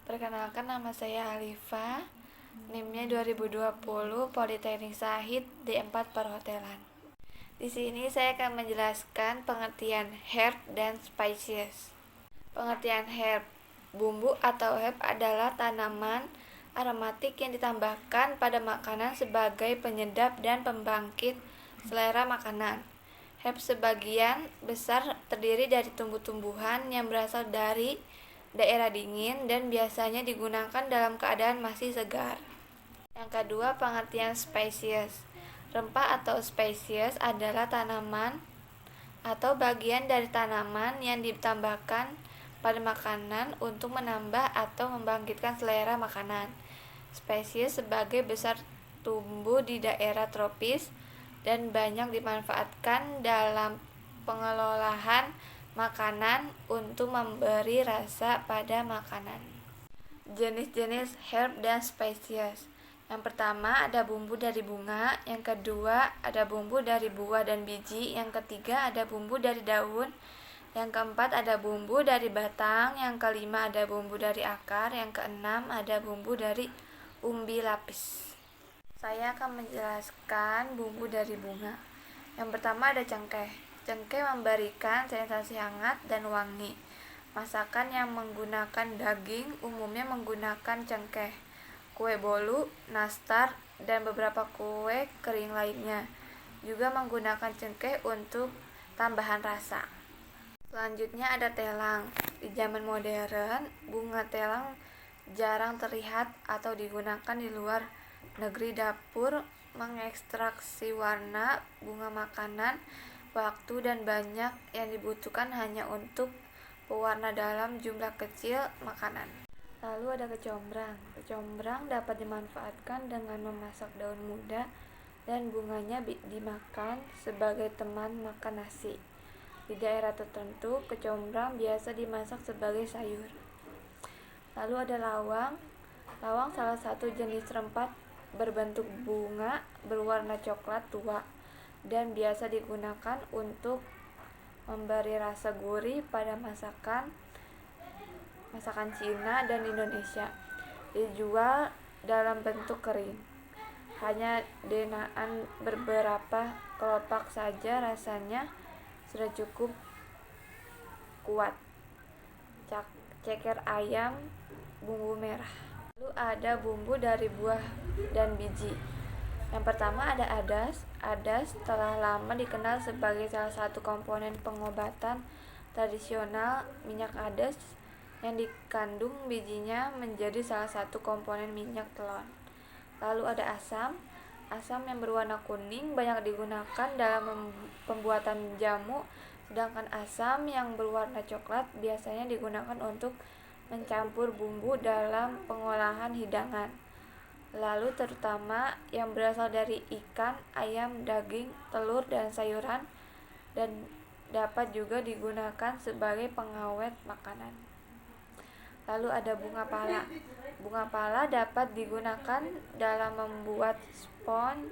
Perkenalkan, nama saya Alifa, NIM-nya 2020, Politeknik Syahid D4 Perhotelan. Di sini saya akan menjelaskan pengertian herb dan spices. Pengertian herb: bumbu atau herb adalah tanaman aromatik yang ditambahkan pada makanan sebagai penyedap dan pembangkit selera makanan. Herb sebagian besar terdiri dari tumbuh-tumbuhan yang berasal dari daerah dingin dan biasanya digunakan dalam keadaan masih segar. Yang kedua, pengertian spesies. Rempah atau spesies adalah tanaman atau bagian dari tanaman yang ditambahkan pada makanan untuk menambah atau membangkitkan selera makanan. Spesies sebagai besar tumbuh di daerah tropis dan banyak dimanfaatkan dalam pengelolaan makanan untuk memberi rasa pada makanan. Jenis-jenis herb dan spesies. Yang pertama ada bumbu dari bunga, yang kedua ada bumbu dari buah dan biji, yang ketiga ada bumbu dari daun, yang keempat ada bumbu dari batang, yang kelima ada bumbu dari akar, yang keenam ada bumbu dari umbi lapis. Saya akan menjelaskan bumbu dari bunga. Yang pertama ada cengkeh. Cengkeh memberikan sensasi hangat dan wangi. Masakan yang menggunakan daging umumnya menggunakan cengkeh. Kue bolu, nastar, dan beberapa kue kering lainnya juga menggunakan cengkeh untuk tambahan rasa. Selanjutnya ada telang. Di zaman modern, bunga telang jarang terlihat atau digunakan di luar negeri. Dapur mengekstraksi warna bunga makanan, waktu dan banyak yang dibutuhkan hanya untuk pewarna dalam jumlah kecil makanan. Lalu ada kecombrang. Kecombrang dapat dimanfaatkan dengan memasak daun muda dan bunganya dimakan sebagai teman makan nasi. Di daerah tertentu, kecombrang biasa dimasak sebagai sayur. Lalu ada lawang. Lawang salah satu jenis rempah berbentuk bunga berwarna coklat tua dan biasa digunakan untuk memberi rasa gurih pada masakan Cina dan Indonesia. Dijual dalam bentuk kering. Hanya denaan beberapa kelopak saja rasanya sudah cukup kuat. Ceker ayam bumbu merah. Lalu ada bumbu dari buah dan biji. Yang pertama ada adas. Adas telah lama dikenal sebagai salah satu komponen pengobatan tradisional. Minyak adas yang dikandung bijinya menjadi salah satu komponen minyak telon. Lalu ada asam. Asam yang berwarna kuning banyak digunakan dalam pembuatan jamu, sedangkan asam yang berwarna coklat biasanya digunakan untuk mencampur bumbu dalam pengolahan hidangan. Lalu terutama yang berasal dari ikan, ayam, daging, telur, dan sayuran, dan dapat juga digunakan sebagai pengawet makanan. Lalu ada bunga pala. Bunga pala dapat digunakan dalam membuat sponge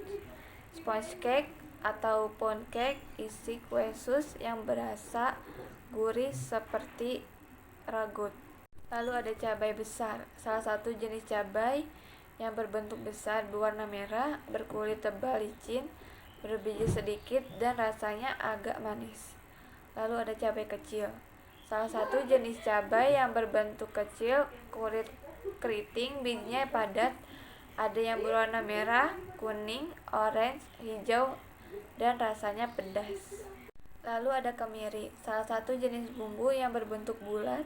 cake atau pound cake isi kue sus yang berasa gurih seperti ragut. Lalu ada cabai besar. Salah satu jenis cabai yang berbentuk besar, berwarna merah, berkulit tebal licin, berbiji sedikit, dan rasanya agak manis. Lalu ada cabai kecil. Salah satu jenis cabai yang berbentuk kecil, kulit keriting, bijinya padat, ada yang berwarna merah, kuning, orange, hijau, dan rasanya pedas. Lalu ada kemiri. Salah satu jenis bumbu yang berbentuk bulat,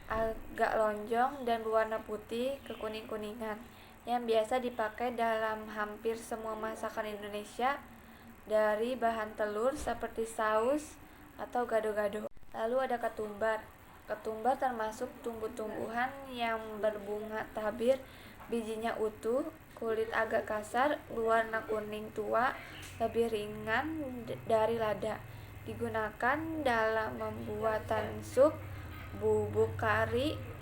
agak lonjong, dan berwarna putih kekuning-kuningan, yang biasa dipakai dalam hampir semua masakan Indonesia dari bahan telur seperti saus atau gado-gado. Lalu ada ketumbar. Ketumbar termasuk tumbuh-tumbuhan yang berbunga tabir, bijinya utuh, kulit agak kasar, berwarna kuning tua, lebih ringan dari lada. Digunakan dalam pembuatan sup, bubuk kari,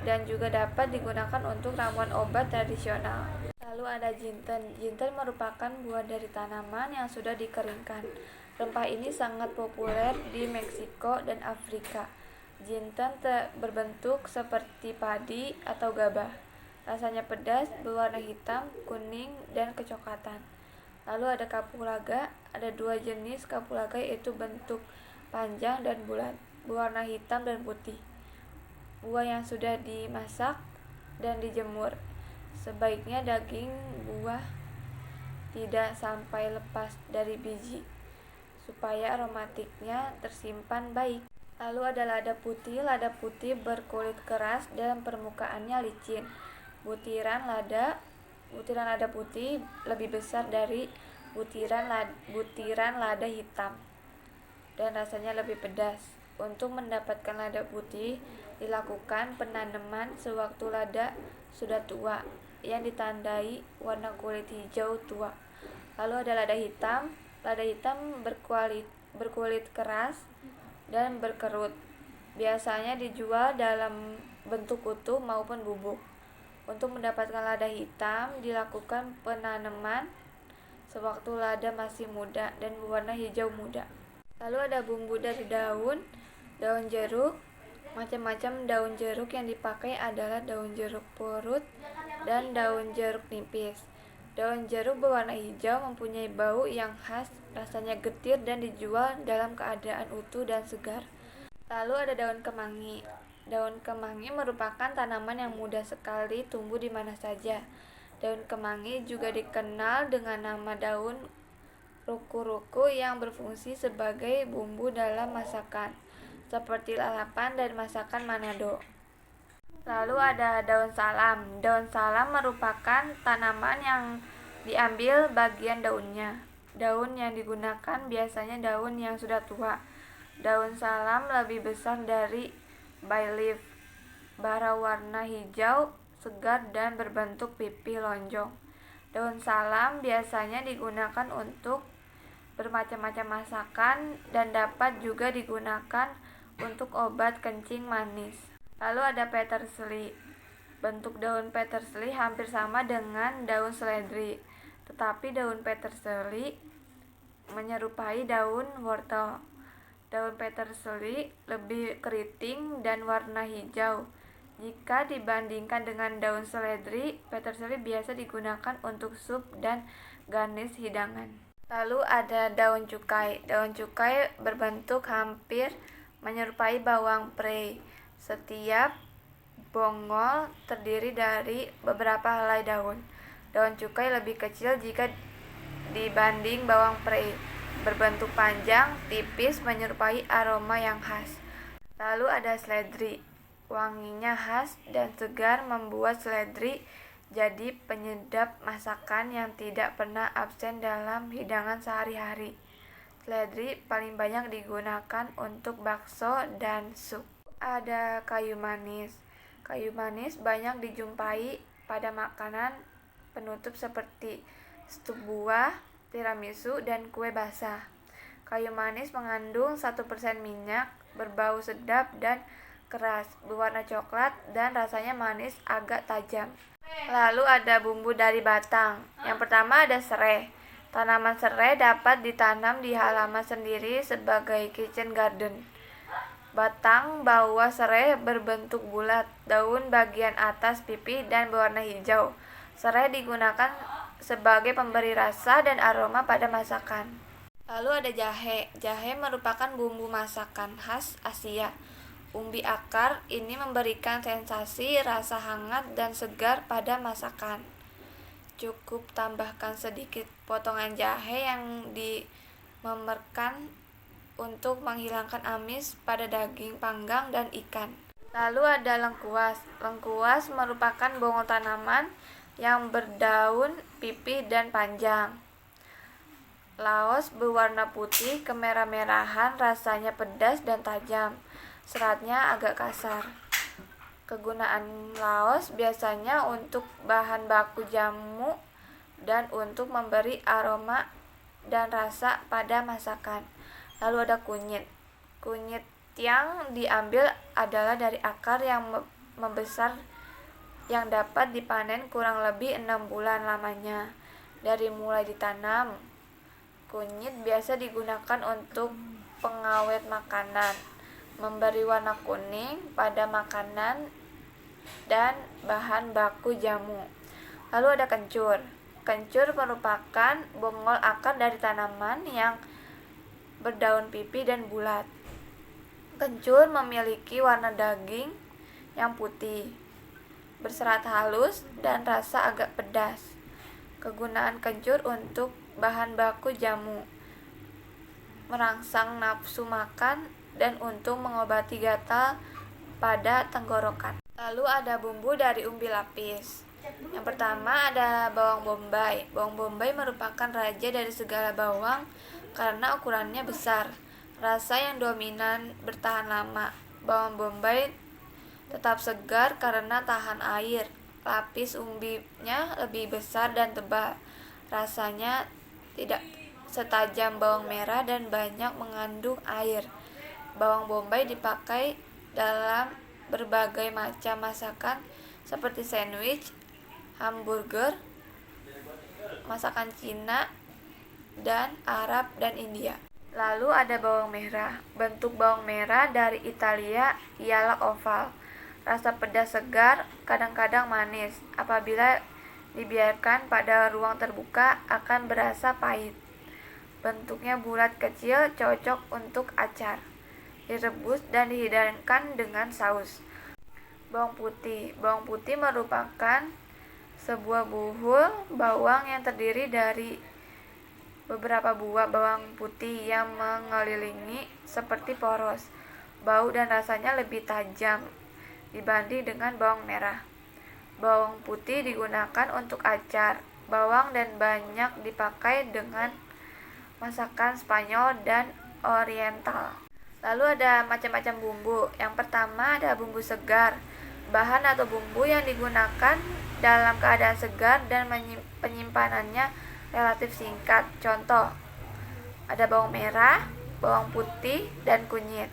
dan juga dapat digunakan untuk ramuan obat tradisional. Lalu ada jinten. Jinten merupakan buah dari tanaman yang sudah dikeringkan. Rempah ini sangat populer di Meksiko dan Afrika. Jinten berbentuk seperti padi atau gabah. Rasanya pedas, berwarna hitam, kuning, dan kecoklatan. Lalu ada kapulaga. Ada dua jenis kapulaga, yaitu bentuk panjang dan bulat, berwarna hitam dan putih. Buah yang sudah dimasak dan dijemur. Sebaiknya daging buah tidak sampai lepas dari biji, supaya aromatiknya tersimpan baik. Lalu ada lada putih. Lada putih berkulit keras dan permukaannya licin. Butiran lada putih lebih besar dari butiran lada hitam dan rasanya lebih pedas. Untuk mendapatkan lada putih, dilakukan penanaman sewaktu lada sudah tua, yang ditandai warna kulit hijau tua. Lalu ada lada hitam. Lada hitam berkulit keras dan berkerut. Biasanya dijual dalam bentuk utuh maupun bubuk. Untuk mendapatkan lada hitam, dilakukan penanaman sewaktu lada masih muda dan berwarna hijau muda. Lalu ada bumbu dari daun jeruk. Macam-macam daun jeruk yang dipakai adalah daun jeruk purut dan daun jeruk nipis. Daun jeruk berwarna hijau, mempunyai bau yang khas, rasanya getir dan dijual dalam keadaan utuh dan segar. Lalu ada daun kemangi. Daun kemangi merupakan tanaman yang mudah sekali tumbuh di mana saja. Daun kemangi juga dikenal dengan nama daun ruku-ruku yang berfungsi sebagai bumbu dalam masakan, seperti lalapan dan masakan Manado. Lalu ada daun salam. Daun salam merupakan tanaman yang diambil bagian daunnya. Daun yang digunakan biasanya daun yang sudah tua. Daun salam lebih besar dari bay leaf, bara warna hijau segar dan berbentuk pipi lonjong. Daun salam biasanya digunakan untuk bermacam-macam masakan dan dapat juga digunakan untuk obat kencing manis. Lalu ada peterseli. Bentuk daun peterseli hampir sama dengan daun seledri, tetapi daun peterseli menyerupai daun wortel. Daun peterseli lebih keriting dan warna hijau. Jika dibandingkan dengan daun seledri, peterseli biasa digunakan untuk sup dan garnish hidangan. Lalu ada daun cukai. Daun cukai berbentuk hampir menyerupai bawang prei. Setiap bongol terdiri dari beberapa helai daun. Daun cukai lebih kecil jika dibanding bawang prei. Berbentuk panjang, tipis, menyerupai aroma yang khas. Lalu ada seledri. Wanginya khas dan segar membuat seledri jadi penyedap masakan yang tidak pernah absen dalam hidangan sehari-hari. Seledri paling banyak digunakan untuk bakso dan sup. Ada kayu manis. Kayu manis banyak dijumpai pada makanan penutup seperti stup buah, tiramisu, dan kue basah. Kayu manis mengandung 1% minyak, berbau sedap dan keras, berwarna coklat, dan rasanya manis agak tajam. Lalu ada bumbu dari batang. Yang pertama ada serai. Tanaman serai dapat ditanam di halaman sendiri sebagai kitchen garden. Batang bawah serai berbentuk bulat, daun bagian atas pipih dan berwarna hijau. Serai digunakan sebagai pemberi rasa dan aroma pada masakan. Lalu ada jahe. Jahe merupakan bumbu masakan khas Asia. Umbi akar ini memberikan sensasi rasa hangat dan segar pada masakan. Cukup tambahkan sedikit potongan jahe yang dimemerkan untuk menghilangkan amis pada daging panggang dan ikan. Lalu ada lengkuas. Lengkuas merupakan bongol tanaman yang berdaun pipih dan panjang. Laos berwarna putih kemerah-merahan, rasanya pedas dan tajam. Seratnya agak kasar. Kegunaan laos biasanya untuk bahan baku jamu dan untuk memberi aroma dan rasa pada masakan. Lalu ada kunyit. Kunyit yang diambil adalah dari akar yang membesar yang dapat dipanen kurang lebih 6 bulan lamanya dari mulai ditanam. Kunyit biasa digunakan untuk pengawet makanan, memberi warna kuning pada makanan dan bahan baku jamu. Lalu ada kencur. Kencur merupakan bonggol akar dari tanaman yang berdaun pipi dan bulat. Kencur memiliki warna daging yang putih, berserat halus, dan rasa agak pedas. Kegunaan kencur untuk bahan baku jamu, merangsang nafsu makan, dan untuk mengobati gatal pada tenggorokan. Lalu ada bumbu dari umbi lapis. Yang pertama ada bawang bombay. Bawang bombay merupakan raja dari segala bawang karena ukurannya besar. Rasa yang dominan bertahan lama. Bawang bombay tetap segar karena tahan air. Lapis umbinya lebih besar dan tebal. Rasanya tidak setajam bawang merah dan banyak mengandung air. Bawang bombay dipakai dalam berbagai macam masakan seperti sandwich, hamburger, masakan Cina, dan Arab dan India. Lalu ada bawang merah. Bentuk bawang merah dari Italia ialah oval. Rasa pedas segar, kadang-kadang manis. Apabila dibiarkan pada ruang terbuka akan berasa pahit. Bentuknya bulat kecil, cocok untuk acar. Direbus dan dihidangkan dengan saus. Bawang putih. Bawang putih merupakan sebuah buah bawang yang terdiri dari beberapa buah bawang putih yang mengelilingi seperti poros. Bau dan rasanya lebih tajam dibanding dengan bawang merah. Bawang putih digunakan untuk acar, bawang dan banyak dipakai dengan masakan Spanyol dan Oriental. Lalu ada macam-macam bumbu. Yang pertama ada bumbu segar. Bahan atau bumbu yang digunakan dalam keadaan segar dan penyimpanannya relatif singkat. Contoh, ada bawang merah, bawang putih, dan kunyit.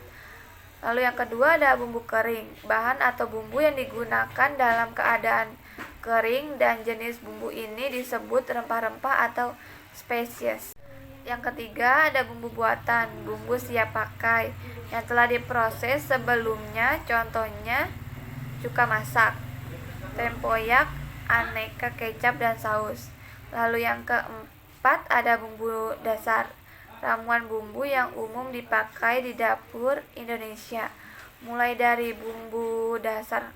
Lalu yang kedua ada bumbu kering. Bahan atau bumbu yang digunakan dalam keadaan kering dan jenis bumbu ini disebut rempah-rempah atau spesies. Yang ketiga ada bumbu buatan, bumbu siap pakai yang telah diproses sebelumnya, contohnya cuka masak, tempoyak, aneka kecap dan saus. Lalu yang keempat ada bumbu dasar, ramuan bumbu yang umum dipakai di dapur Indonesia, mulai dari bumbu dasar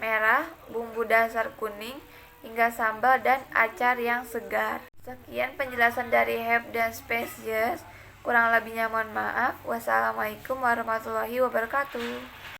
merah, bumbu dasar kuning, hingga sambal dan acar yang segar. Sekian penjelasan dari herb dan spesies. Kurang lebihnya mohon maaf. Wassalamualaikum warahmatullahi wabarakatuh.